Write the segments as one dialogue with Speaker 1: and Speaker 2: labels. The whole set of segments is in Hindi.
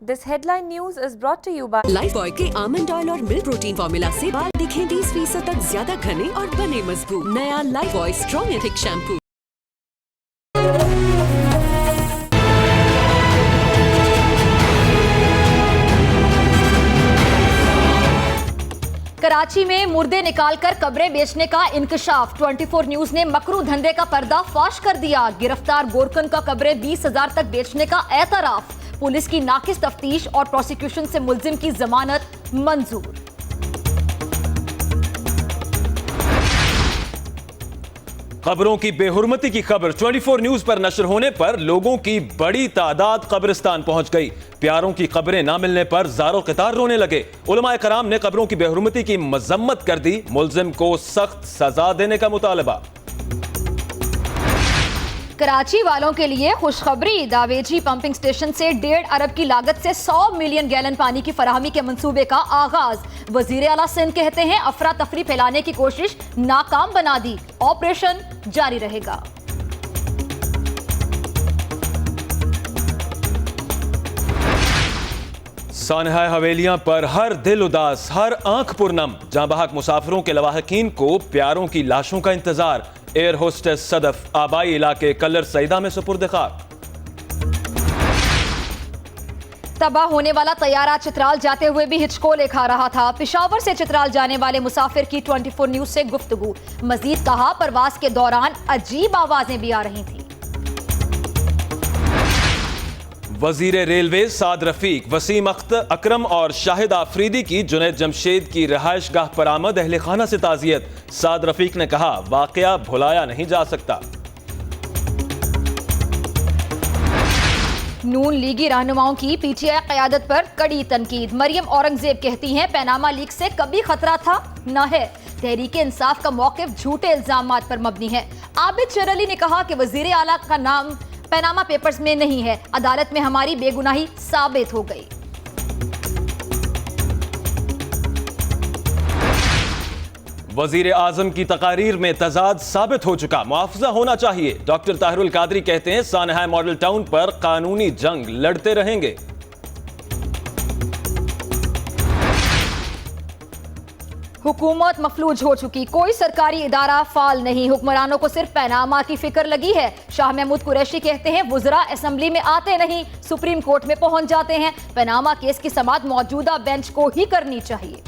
Speaker 1: This headline news is brought to you by
Speaker 2: Lifebuoy के आमंड ऑयल और मिल्क प्रोटीन फॉर्मूला से बाल दिखें 20% तक ज्यादा घने और बने मजबूत। नया Lifebuoy strong and thick shampoo.
Speaker 3: Karachi में मुर्दे निकालकर कब्रें बेचने का इंकशाफ। 24 न्यूज ने मकरू धंधे का पर्दा फाश कर दिया। गिरफ्तार गोरकन का कब्रें 20,000 तक बेचने का एतराफ। पुलिस की नाकिस तफ्तीश और प्रोसिक्यूशन से मुल्जिम की जमानत मंजूर।
Speaker 4: खबरों की बेहुरमती की खबर 24 न्यूज पर नशर होने पर लोगों की बड़ी तादाद कब्रिस्तान पहुंच गई। प्यारों की कब्रें ना मिलने पर ज़ारो क़तार रोने लगे। उलमाए कराम ने कब्रों की बेहुरमती की मजम्मत कर दी। मुल्जिम को सख्त सजा देने का मुतालबा।
Speaker 3: कराची वालों के लिए खुशखबरी। दावेजी पंपिंग स्टेशन से 1.5 अरब की लागत से 100 मिलियन गैलन पानी की फराहमी के मंसूबे का आगाज। वजीर आला सिंध कहते हैं अफरा तफरी फैलाने की कोशिश नाकाम बना दी। ऑपरेशन जारी रहेगा।
Speaker 4: सानहा हवेलियां पर हर दिल उदास, हर आंख पुरनम। जहां बहक मुसाफिरों के लवाहकीन को प्यारों की लाशों का इंतजार। एयर होस्टेस सदफ आबाई इलाके कलर सईदा में सुपुर्द खाक।
Speaker 3: तबाह होने वाला तैयारा चित्राल जाते हुए भी हिचकोले खा रहा था। पेशावर से चित्राल जाने वाले मुसाफिर की 24 न्यूज से गुफ्तगू। मजीद कहा परवास के दौरान अजीब आवाजें भी आ रही थी।
Speaker 4: वजीर रेलवे साद रफीक, वसीम अकरम और शाहिद आफरीदी की जुनैद जमशेद की रिहाइश गाह पर आमद अहले खाना से ताजियत। साद रफीक ने कहा वाकया भुलाया नहीं जा सकता।
Speaker 3: नून लीगी रहनुमाओं की पीटीआई क़यादत पर कड़ी तनकीद। मरियम औरंगजेब कहती हैं पैनामा लीक से कभी खतरा था न है। तहरीक इंसाफ का मौक़िफ़ झूठे इल्जामात पर मबनी है। आबिद शर अली ने कहा कि वज़ीर आला का नाम पैनामा पेपर्स में नहीं है। अदालत में हमारी बेगुनाही साबित हो गई।
Speaker 4: वजीर आजम की तकारीर में तजाद साबित हो चुका, मुआवजा होना चाहिए। डॉक्टर ताहिरुल कादरी कहते हैं सानहा मॉडल टाउन पर कानूनी जंग लड़ते रहेंगे।
Speaker 3: हुकूमत मफलूज हो चुकी, कोई सरकारी इदारा फाल नहीं। हुक्मरानों को सिर्फ पैनामा की फिक्र लगी है। शाह महमूद कुरैशी कहते हैं वुज़रा असेंबली में आते नहीं, सुप्रीम कोर्ट में पहुंच जाते हैं। पैनामा केस की समाअत मौजूदा बेंच को ही करनी चाहिए।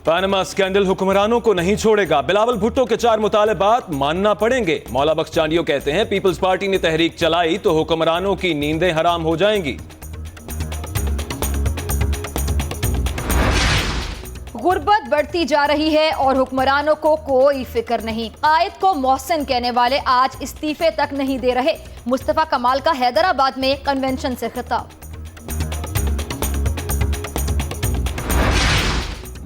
Speaker 4: पैनामा स्कैंडल हुक्मरानों को नहीं छोड़ेगा। बिलावल भुट्टो के 4 मुतालबात मानना पड़ेंगे। मौला बख्श चांडियो कहते हैं पीपल्स पार्टी ने तहरीक चलाई तो हुक्मरानों की नींदें हराम हो जाएंगी।
Speaker 3: गुर्बत बढ़ती जा रही है और हुक्मरानों को कोई फिक्र नहीं। कायद को मोहसिन कहने वाले आज इस्तीफे तक नहीं दे रहे। मुस्तफा कमाल का हैदराबाद में कन्वेंशन से खिताब।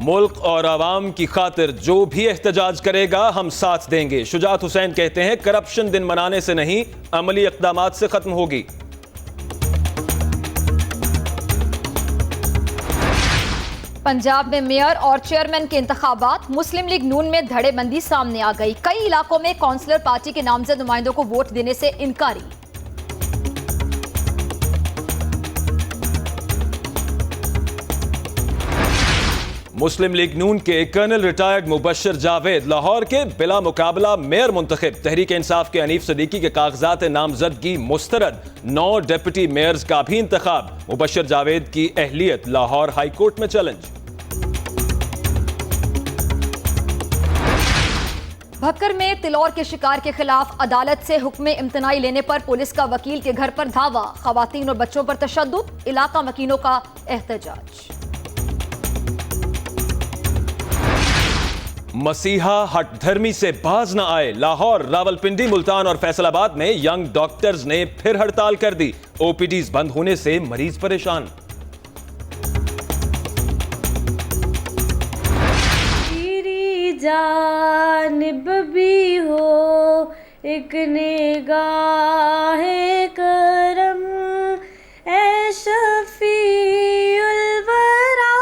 Speaker 4: मुल्क और आवाम की खातिर जो भी एहतजाज करेगा हम साथ देंगे। शुजात हुसैन कहते हैं करप्शन दिन मनाने से नहीं अमली इक़दामात से खत्म होगी।
Speaker 3: पंजाब में मेयर और चेयरमैन के इंतखाबात। मुस्लिम लीग नून में धड़ेबंदी सामने आ गई। कई इलाकों में काउंसलर पार्टी के नामजद नुमाइंदों को वोट देने से इनकारी।
Speaker 4: मुस्लिम लीग नून के कर्नल रिटायर्ड मुबश्शिर जावेद लाहौर के बिला मुकाबला मेयर मुंतखब। तहरीक इंसाफ के हनीफ सदीकी के कागजात नामजदगी मुस्तरद। 9 डिप्टी मेयर्स का भी इंतखाब। मुबश्शिर जावेद की अहलियत लाहौर हाई कोर्ट में चैलेंज।
Speaker 3: भक्कर में तिलौर के शिकार के खिलाफ अदालत से हुक्म इम्तनाई लेने पर पुलिस का वकील के घर पर धावा। खवातीन और बच्चों पर तशद्दुद, इलाका मकीनों का एहतजाज।
Speaker 4: मसीहा हट धर्मी से बाज न आए। लाहौर, रावलपिंडी, मुल्तान और फैसलाबाद में यंग डॉक्टर्स ने फिर हड़ताल कर दी। ओपीडीज बंद होने से मरीज परेशान।
Speaker 5: तेरी जानिब भी हो एक निगाहे करम, ए शफीउल वरा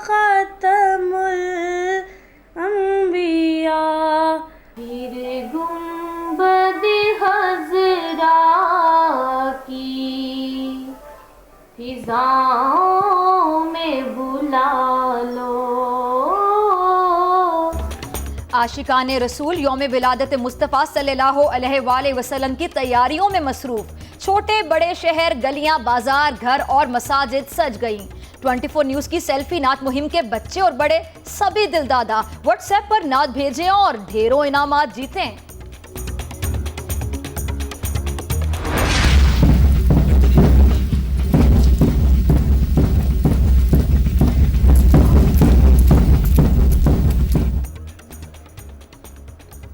Speaker 5: खतमुल अंबिया। तेरे गुंबद फिजाओं में बुला लो।
Speaker 3: आशिकाने रसूल यौम विलादत मुस्तफ़ा सल्लल्लाहु अलैहि वसल्लम की तैयारियों में मसरूफ। छोटे बड़े शहर, गलियां, बाजार, घर और मसाजिद सज गईं। 24 न्यूज़ की सेल्फी नात मुहिम के बच्चे और बड़े सभी दिलदादा व्हाट्सएप पर नात भेजें और ढेरों इनामात जीतें।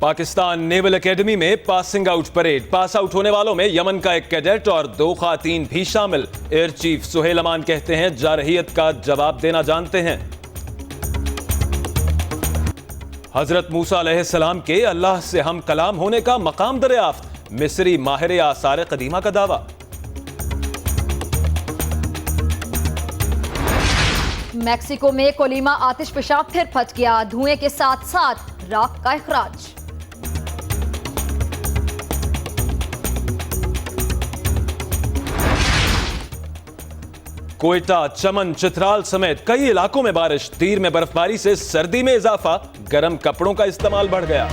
Speaker 4: पाकिस्तान नेवल एकेडमी में passing out parade. Pass out होने वालों में यमन का एक कैडेट और 2 खातीन भी शामिल। एयर चीफ सुहेल अमान कहते हैं जारहियत का जवाब देना जानते हैं। हजरत मूसा अलैहिस्सलाम के अल्लाह से हम कलाम होने का मकाम दरियाफ्त। मिस्री माहिर आसार कदीमा का दावा।
Speaker 3: मैक्सिको में कोलिमा आतिश पेशाब फिर फट गया। धुएं के साथ साथ राख का इखराज।
Speaker 4: कोयटा, चमन, चित्राल समेत कई इलाकों में बारिश। तीर में बर्फबारी से सर्दी में इजाफा। गर्म कपड़ों का इस्तेमाल बढ़ गया।